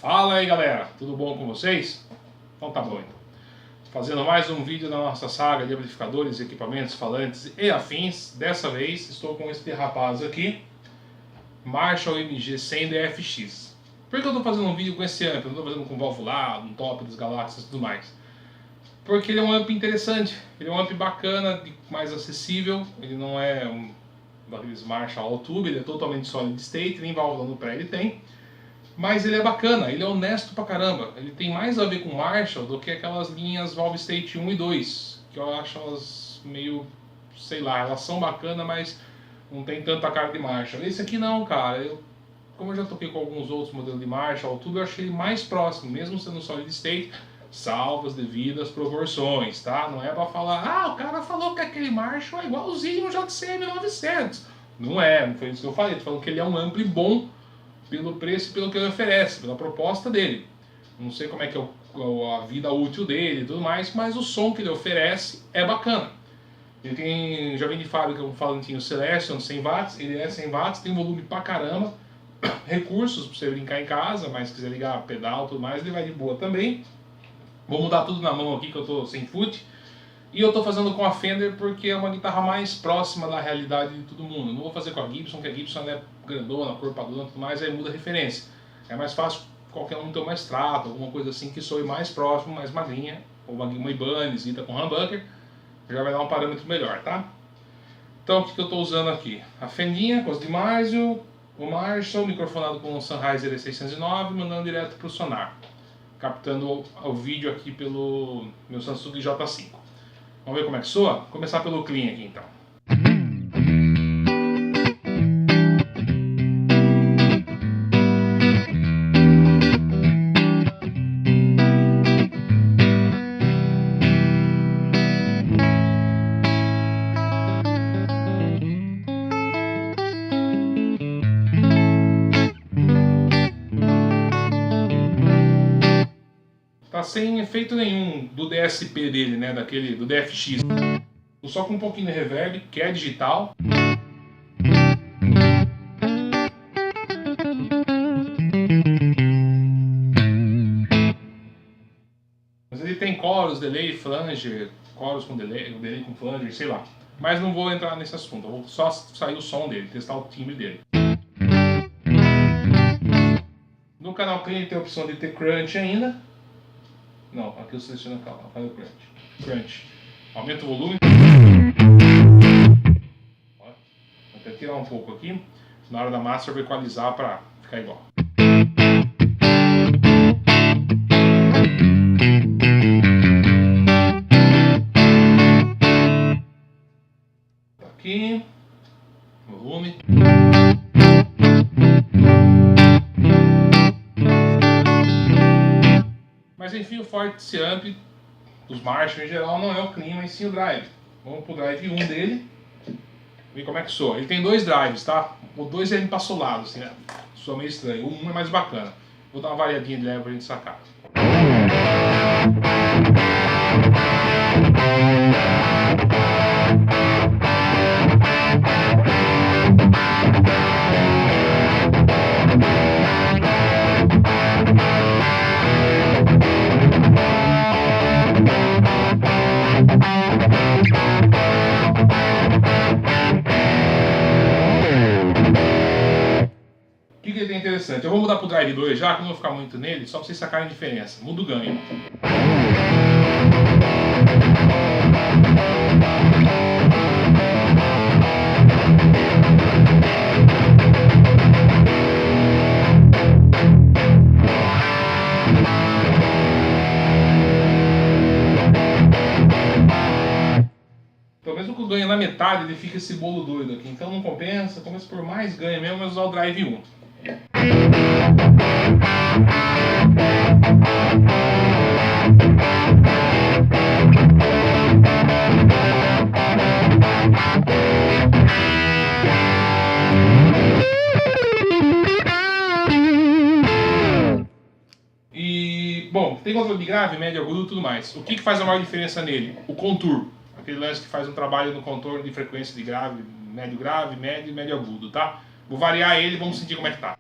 Fala aí galera, tudo bom com vocês? Então tá bom então. Fazendo mais um vídeo da nossa saga de amplificadores, equipamentos, falantes e afins. Dessa vez estou com esse rapaz aqui, Marshall MG100 DFX. Por que eu estou fazendo um vídeo com esse amp? Eu não estou fazendo com valvulado, um top das galáxias e tudo mais. Porque ele é um amp interessante, ele é um amp bacana, mais acessível, ele não é um daqueles Marshall all tube, ele é totalmente solid state, nem válvula no pré ele tem. Mas ele é bacana, ele é honesto pra caramba. Ele tem mais a ver com Marshall do que aquelas linhas Valve State 1 e 2, que eu acho elas meio, sei lá, elas são bacanas, mas não tem tanta cara de Marshall. Esse aqui não, cara. Como eu já toquei com alguns outros modelos de Marshall, tudo eu achei ele mais próximo, mesmo sendo Solid State, salvo as devidas proporções, tá? Não é pra falar, o cara falou que aquele Marshall é igualzinho ao JCM 900. Não é, não foi isso que eu falei. Tô falando que ele é um ampli bom pelo preço e pelo que ele oferece, pela proposta dele. Não sei como é que é a vida útil dele e tudo mais, mas o som que ele oferece é bacana. Ele tem, já vem de fábrica um falantinho Celestion 100 watts, ele é 100 watts, tem volume pra caramba, recursos pra você brincar em casa, mas se quiser ligar pedal e tudo mais, ele vai de boa também. Vou mudar tudo na mão aqui que eu tô sem foot. E eu estou fazendo com a Fender porque é uma guitarra mais próxima da realidade de todo mundo. Não vou fazer com a Gibson, que a Gibson é grandona, corpadona e tudo mais, aí muda a referência. É mais fácil qualquer um ter uma Strato, alguma coisa assim que soe mais próximo, mais magrinha, ou uma Ibanez, guitarra com humbucker, já vai dar um parâmetro melhor, tá? Então o que eu estou usando aqui? A Fendinha com os Dimarzio, o Marshall, microfonado com o Sennheiser E609, mandando direto para o sonar, captando o vídeo aqui pelo meu Samsung J5. Vamos ver como é que soa? Vou começar pelo clean aqui então. Tá sem efeito nenhum do DSP dele, né, daquele do DFX. Só com um pouquinho de reverb, que é digital. Mas ele tem chorus, delay, flanger, chorus com delay com flanger, sei lá. Mas não vou entrar nesse assunto, eu vou só sair o som dele, testar o timbre dele. No canal Clean tem a opção de ter crunch ainda. Não, aqui eu seleciono o crunch. Aumenta o volume. Vou até tirar um pouco aqui. Na hora da master eu vou equalizar para ficar igual. Aqui. Volume. Mas enfim, o forte desse amp, dos Marshall em geral, não é o clean, mas sim o drive. Vamos pro drive 1 dele, ver como é que soa. Ele tem dois drives, tá? O 2 é empassolado, assim, né? Soa meio estranho. O 1 é mais bacana. Vou dar uma variadinha de leve pra gente sacar. O que ele tem interessante? Eu vou mudar pro Drive 2 já, que eu não vou ficar muito nele, só pra vocês sacarem a diferença. Muda o ganho. Então mesmo que o ganho na metade, ele fica esse bolo doido aqui. Então não compensa, começa por mais ganho mesmo, mas usar o Drive 1. E, bom, tem controle de grave, médio, agudo e tudo mais. O que faz a maior diferença nele? O contour. Aquele lance que faz um trabalho no contorno de frequência de grave, médio e médio agudo, tá? Vou variar ele e vamos sentir como é que tá.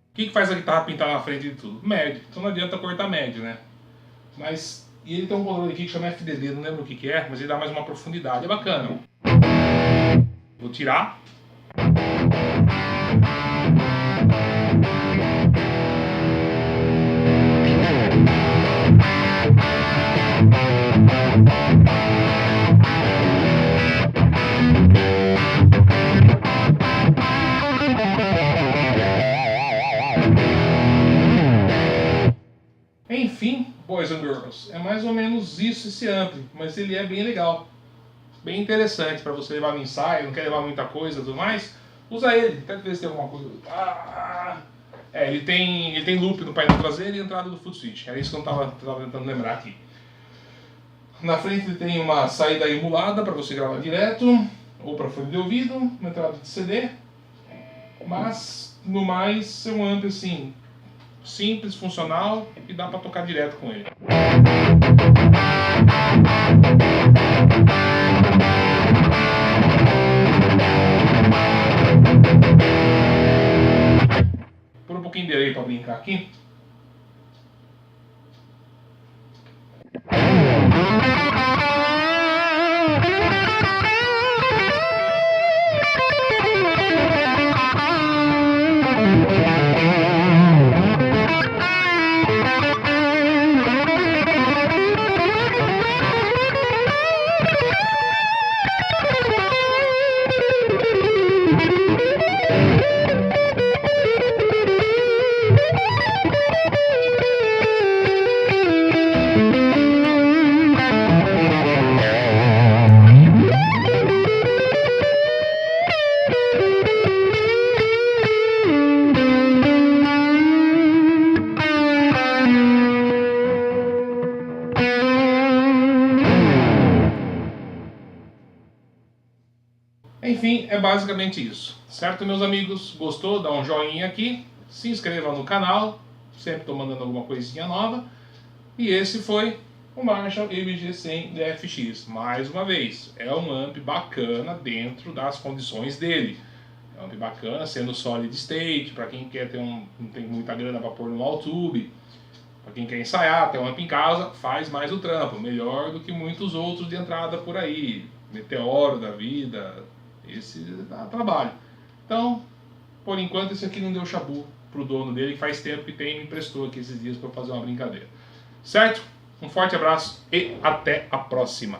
O que faz a guitarra pintar na frente de tudo? Médio. Então não adianta cortar médio, né? Mas e ele tem um controle aqui que chama FDD, não lembro o que é, mas ele dá mais uma profundidade. É bacana. Vou tirar. Enfim, boys and girls, é mais ou menos isso esse ampli, mas ele é bem legal, bem interessante para você levar no ensaio, não quer levar muita coisa e tudo mais, usa ele, tenta ver se tem alguma coisa. Ele tem loop no painel traseiro e entrada do foot switch, era isso que eu estava tentando lembrar aqui. Na frente ele tem uma saída emulada para você gravar direto, ou para fone de ouvido, uma entrada de CD, mas no mais é um ampli assim, simples, funcional e dá para tocar direto com ele. Por um pouquinho de delay para brincar aqui. Enfim, é basicamente isso. Certo, meus amigos? Gostou? Dá um joinha aqui. Se inscreva no canal. Sempre estou mandando alguma coisinha nova. E esse foi o Marshall MG100 DFX. Mais uma vez, é um amp bacana dentro das condições dele. É um amp bacana, sendo solid state, para quem quer ter não tem muita grana para pôr no all-tube. Para quem quer ensaiar, ter um amp em casa, faz mais o trampo. Melhor do que muitos outros de entrada por aí. Meteoro da vida, esse dá trabalho. Então, por enquanto, esse aqui não deu chabu pro dono dele, que faz tempo que me emprestou aqui esses dias para fazer uma brincadeira. Certo? Um forte abraço e até a próxima.